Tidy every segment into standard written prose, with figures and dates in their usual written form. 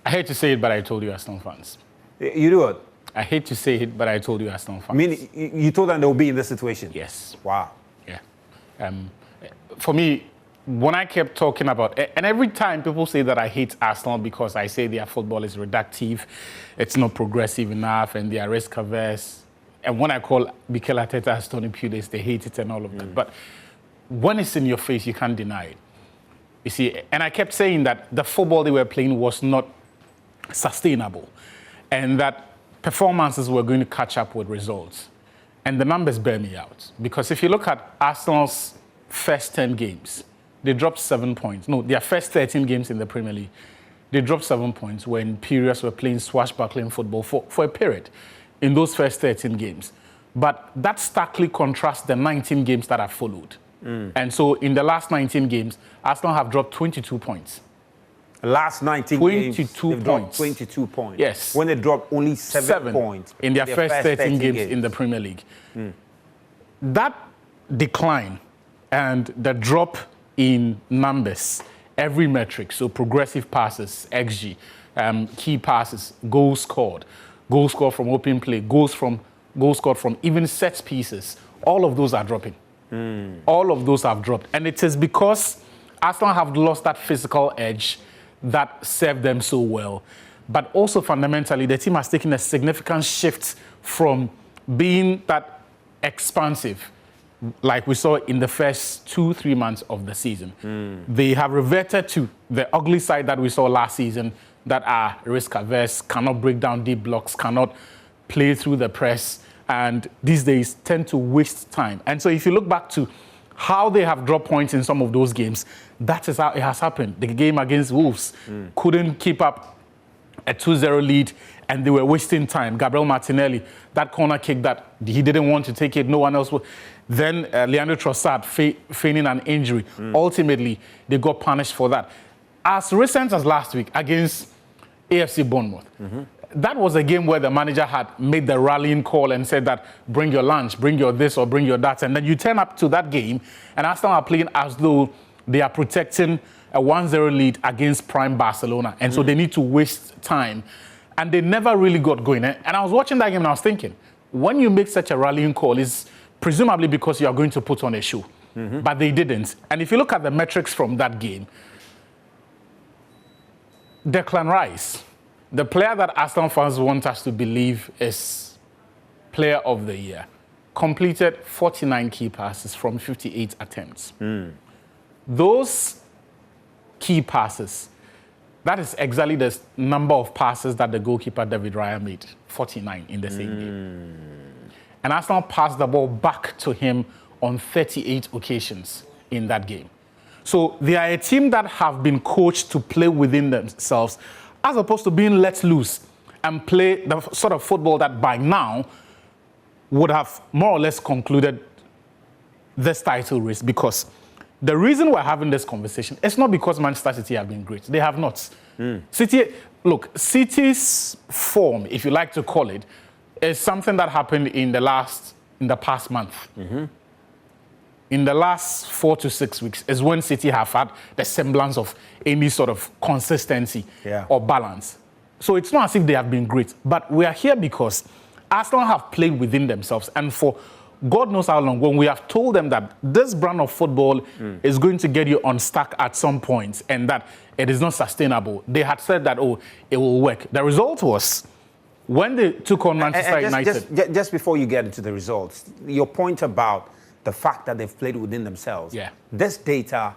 I hate to say it, but I told you Arsenal fans. You do what? I hate to say it, but I told you Arsenal fans. I mean, you told them they will be in this situation? Yes. Wow. Yeah. For me, when I kept talking about, and every time people say that I hate Arsenal because I say their football is reductive, it's not progressive enough, and they are risk averse. And when I call Mikel Arteta Tony Pulis, they hate it and all of that. But when it's in your face, you can't deny it. You see, and I kept saying that the football they were playing was not sustainable, and that performances were going to catch up with results. And the numbers bear me out. Because if you look at Arsenal's first 10 games, they dropped 7 points. No, their first 13 games in the Premier League, they dropped 7 points when Piraeus were playing swashbuckling football for a period in those first 13 games. But that starkly contrasts the 19 games that have followed. And so in the last 19 games, Arsenal have dropped 22 points. Last 19 22 games, they've dropped 22 points. Yes. When they dropped only 7 points. In their first 13 games in the Premier League. That decline and the drop in numbers, every metric, so progressive passes, XG, key passes, goals scored from open play, goals scored from even set pieces, all of those are dropping. All of those have dropped. And it is because Arsenal have lost that physical edge that served them so well. But also fundamentally, the team has taken a significant shift from being that expansive, like we saw in the first 2-3 months of the season. They have reverted to the ugly side that we saw last season, that are risk averse, cannot break down deep blocks, cannot play through the press, and these days tend to waste time. And so if you look back to how they have dropped points in some of those games, that is how it has happened. The game against Wolves couldn't keep up a 2-0 lead, and they were wasting time. Gabriel Martinelli, that corner kick that he didn't want to take it, no one else would. Then Leandro Trossard feigning an injury. Ultimately, they got punished for that. As recent as last week against AFC Bournemouth, that was a game where the manager had made the rallying call and said that bring your lunch, bring your this or bring your that. And then you turn up to that game and Arsenal are playing as though they are protecting a 1-0 lead against prime Barcelona. And so they need to waste time. And they never really got going. And I was watching that game and I was thinking, when you make such a rallying call, it's presumably because you are going to put on a show. But they didn't. And if you look at the metrics from that game, Declan Rice, the player that Arsenal fans want us to believe is player of the year, completed 49 key passes from 58 attempts. Those key passes, that is exactly the number of passes that the goalkeeper David Raya made, 49 in the same game. And Arsenal passed the ball back to him on 38 occasions in that game. So they are a team that have been coached to play within themselves, as opposed to being let loose and play the sort of football that by now would have more or less concluded this title race. Because the reason we're having this conversation is not because Manchester City have been great. They have not. City's form, if you like to call it, is something that happened in the past month. In the last 4 to 6 weeks is when City have had the semblance of any sort of consistency or balance. So it's not as if they have been great, but we are here because Arsenal have played within themselves. And for God knows how long, when we have told them that this brand of football is going to get you unstuck at some point and that it is not sustainable, they had said that, oh, it will work. The result was when they took on Manchester United. Just before you get into the results, your point about the fact that they've played within themselves. This data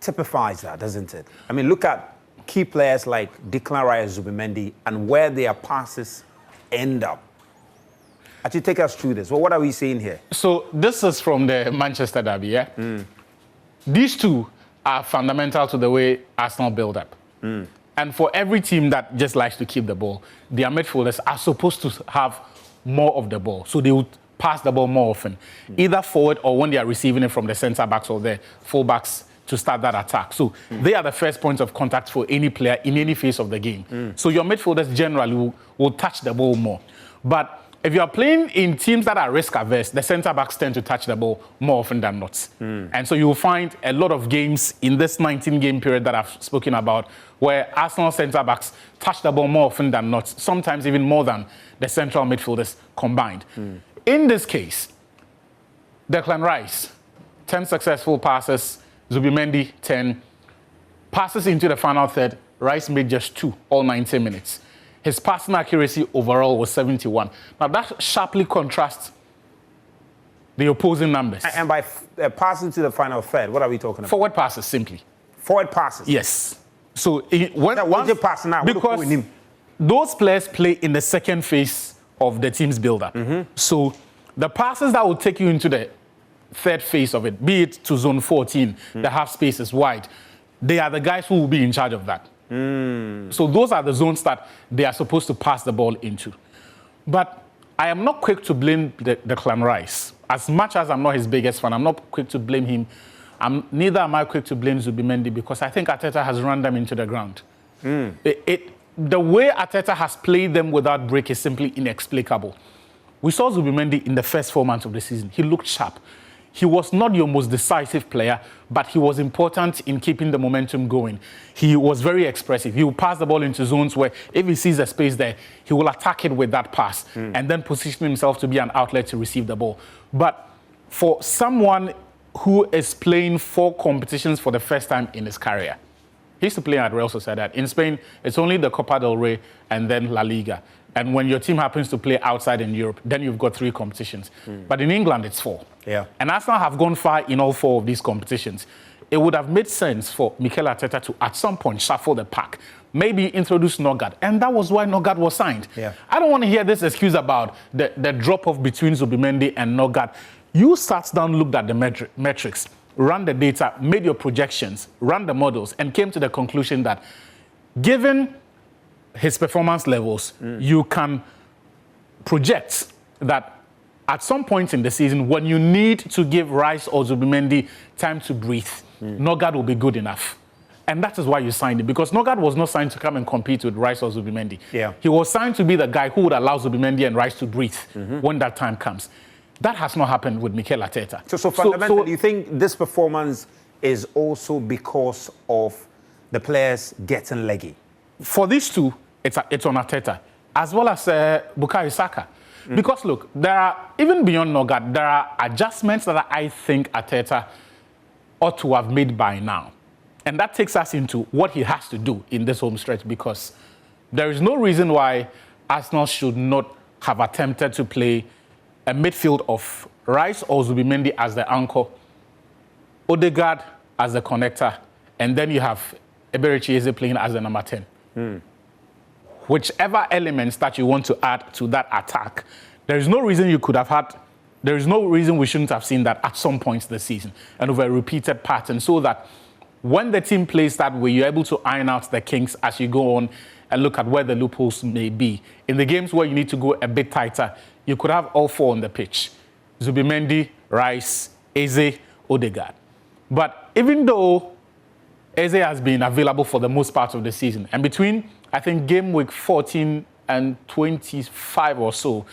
typifies that, doesn't it? I mean, look at key players like Declan Rice, Zubimendi, and where their passes end up. Actually, take us through this. Well, what are we seeing here? So this is from the Manchester derby, These two are fundamental to the way Arsenal build up. And for every team that just likes to keep the ball, their midfielders are supposed to have more of the ball. So they would pass the ball more often, either forward or when they are receiving it from the centre backs or the full backs to start that attack. So they are the first point of contact for any player in any phase of the game. So your midfielders generally will touch the ball more. But if you are playing in teams that are risk averse, the centre backs tend to touch the ball more often than not. And so you will find a lot of games in this 19-game period that I've spoken about where Arsenal centre backs touch the ball more often than not, sometimes even more than the central midfielders combined. In this case, Declan Rice, 10 successful passes, Zubimendi 10. Passes into the final third, Rice made just 2 all 90 minutes. His passing accuracy overall was 71. Now that sharply contrasts the opposing numbers. And by passing to the final third, what are we talking about? Forward passes, simply. Forward passes? Yes. So once you pass now, because those players play in the second phase of the team's build-up. So the passes that will take you into the third phase of it, be it to zone 14, the half space is wide, they are the guys who will be in charge of that. So those are the zones that they are supposed to pass the ball into. But I am not quick to blame Declan Rice. As much as I'm not his biggest fan, I'm not quick to blame him. Neither am I quick to blame Zubimendi because I think Arteta has run them into the ground. The way Arteta has played them without break is simply inexplicable. We saw Zubimendi in the first 4 months of the season. He looked sharp. He was not your most decisive player, but he was important in keeping the momentum going. He was very expressive. He will pass the ball into zones where if he sees a space there, he will attack it with that pass and then position himself to be an outlet to receive the ball. But for someone who is playing 4 competitions for the first time in his career, he used to play at Real Sociedad. In Spain, it's only the Copa del Rey and then La Liga. And when your team happens to play outside in Europe, then you've got 3 competitions. But in England, it's 4. Yeah. And Arsenal have gone far in all 4 of these competitions. It would have made sense for Mikel Arteta to, at some point, shuffle the pack. Maybe introduce Nogard. And that was why Nogard was signed. Yeah. I don't want to hear this excuse about the drop-off between Zubimendi and Nogard. You sat down, looked at the metrics, ran the data, made your projections, ran the models, and came to the conclusion that given his performance levels, you can project that at some point in the season, when you need to give Rice or Zubimendi time to breathe, Nogard will be good enough. And that is why you signed him, because Nogard was not signed to come and compete with Rice or Zubimendi. Yeah. He was signed to be the guy who would allow Zubimendi and Rice to breathe when that time comes. That has not happened with Mikel Arteta. So fundamentally, you think this performance is also because of the players getting leggy? For these two, it's on Arteta, as well as Bukayo Saka. Because look, there are, even beyond Nogard, there are adjustments that I think Arteta ought to have made by now. And that takes us into what he has to do in this home stretch, because there is no reason why Arsenal should not have attempted to play a midfield of Rice or Zubimendi as the anchor, Odegaard as the connector, and then you have Eberechi Eze playing as the number 10. Whichever elements that you want to add to that attack, there is no reason you could have had, there is no reason we shouldn't have seen that at some points this season and over a repeated pattern, so that when the team plays that way, you're able to iron out the kinks as you go on and look at where the loopholes may be. In the games where you need to go a bit tighter, you could have all 4 on the pitch: Zubimendi, Rice, Eze, Odegaard. But even though Eze has been available for the most part of the season, and between, I think, game week 14 and 25 or so,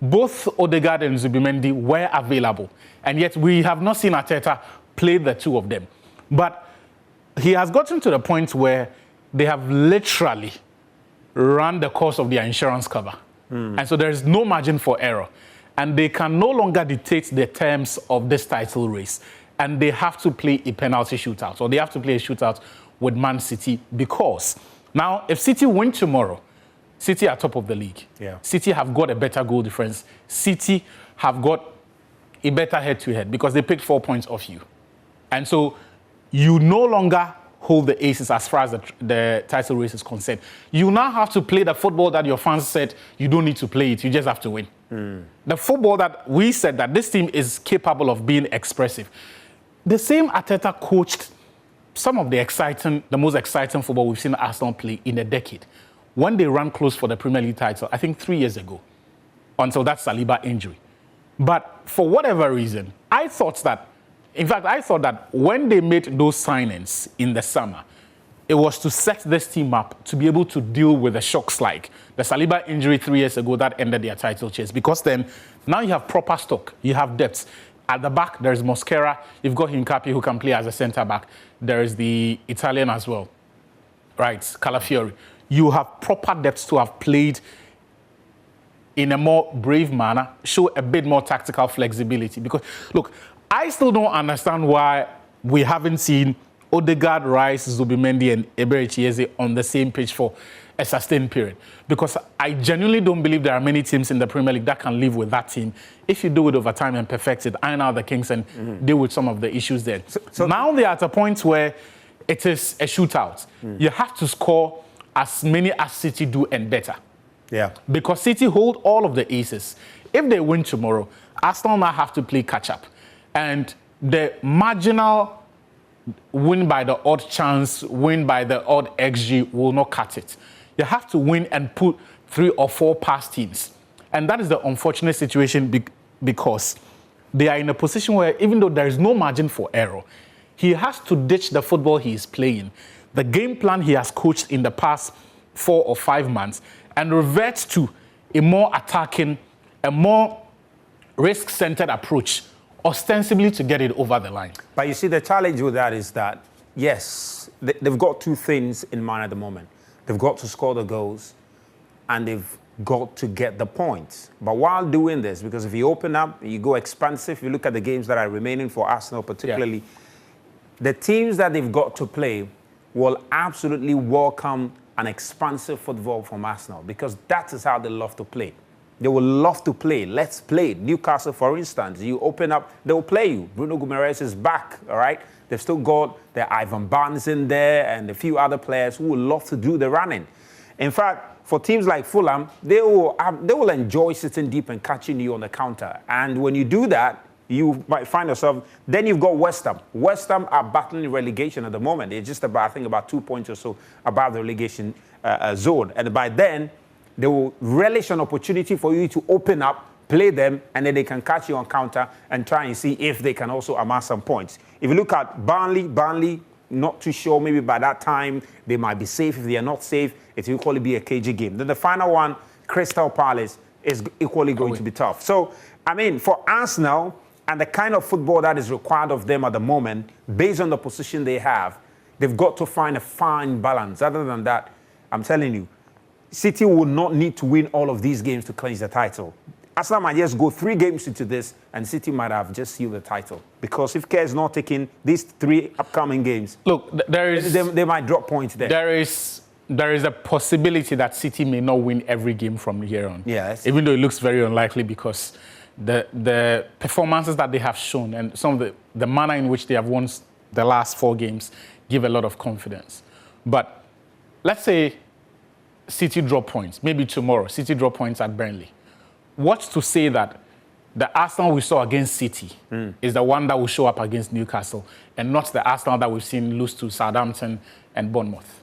both Odegaard and Zubimendi were available. And yet we have not seen Arteta play the 2 of them. But he has gotten to the point where they have literally run the course of their insurance cover. And so there is no margin for error. And they can no longer dictate the terms of this title race. And they have to play a penalty shootout, or they have to play a shootout with Man City, because now if City win tomorrow, City are top of the league. Yeah. City have got a better goal difference. City have got a better head-to-head because they picked 4 points off you. And so you no longer hold the aces as far as the title race is concerned. You now have to play the football that your fans said you don't need to play it, you just have to win. The football that we said that this team is capable of being expressive. The same Arteta coached some of the most exciting football we've seen Arsenal play in a decade, when they ran close for the Premier League title, I think 3 years ago, until that Saliba injury. But for whatever reason, I thought that when they made those signings in the summer, it was to set this team up to be able to deal with the shocks like the Saliba injury 3 years ago that ended their title chase. Because then, now you have proper stock, you have depth. At the back, there's Mosquera, you've got Hincapié who can play as a centre-back. There is the Italian as well, right, Calafiori. You have proper depth to have played in a more brave manner, show a bit more tactical flexibility. Because, look, I still don't understand why we haven't seen Odegaard, Rice, Zubimendi, and Eberechi on the same pitch for a sustained period. Because I genuinely don't believe there are many teams in the Premier League that can live with that team if you do it over time and perfect it, iron out the kinks and deal with some of the issues there. So now they are at a point where it is a shootout. You have to score as many as City do and better. Yeah. Because City hold all of the aces. If they win tomorrow, Arsenal now have to play catch-up. And the marginal win by the odd chance, win by the odd XG will not cut it. You have to win and put 3 or 4 past teams. And that is the unfortunate situation because they are in a position where even though there is no margin for error, he has to ditch the football he is playing, the game plan he has coached in the past 4 or 5 months, and revert to a more attacking, a more risk-centered approach, ostensibly to get it over the line. But you see, the challenge with that is that, yes, they've got 2 things in mind at the moment. They've got to score the goals, and they've got to get the points. But while doing this, because if you open up, you go expansive, you look at the games that are remaining for Arsenal particularly, the teams that they've got to play will absolutely welcome an expansive football from Arsenal, because that is how they love to play. They will love to play. Let's play. Newcastle, for instance, you open up, they'll play you. Bruno Guimaraes is back, all right? They've still got the Ivan Barnes in there and a few other players who will love to do the running. In fact, for teams like Fulham, they will enjoy sitting deep and catching you on the counter. And when you do that, you might find yourself, then you've got West Ham. West Ham are battling relegation at the moment. They're just about, I think, about 2 points or so above the relegation zone. And by then, they will relish an opportunity for you to open up, play them, and then they can catch you on counter and try and see if they can also amass some points. If you look at Burnley, not too sure, maybe by that time they might be safe. If they are not safe, it will equally be a cagey game. Then the final one, Crystal Palace, is equally going to be tough. So, I mean, for Arsenal and the kind of football that is required of them at the moment, based on the position they have, they've got to find a fine balance. Other than that, I'm telling you, City will not need to win all of these games to clinch the title. Arsenal might just go 3 games into this, and City might have just sealed the title. Because if Care is not taking these 3 upcoming games, look, they might drop points there. There is a possibility that City may not win every game from here on. Yes. Even though it looks very unlikely, because the performances that they have shown and some of the manner in which they have won the last 4 games give a lot of confidence. But let's say City drop points. Maybe tomorrow, City drop points at Burnley. What's to say that the Arsenal we saw against City is the one that will show up against Newcastle and not the Arsenal that we've seen lose to Southampton and Bournemouth?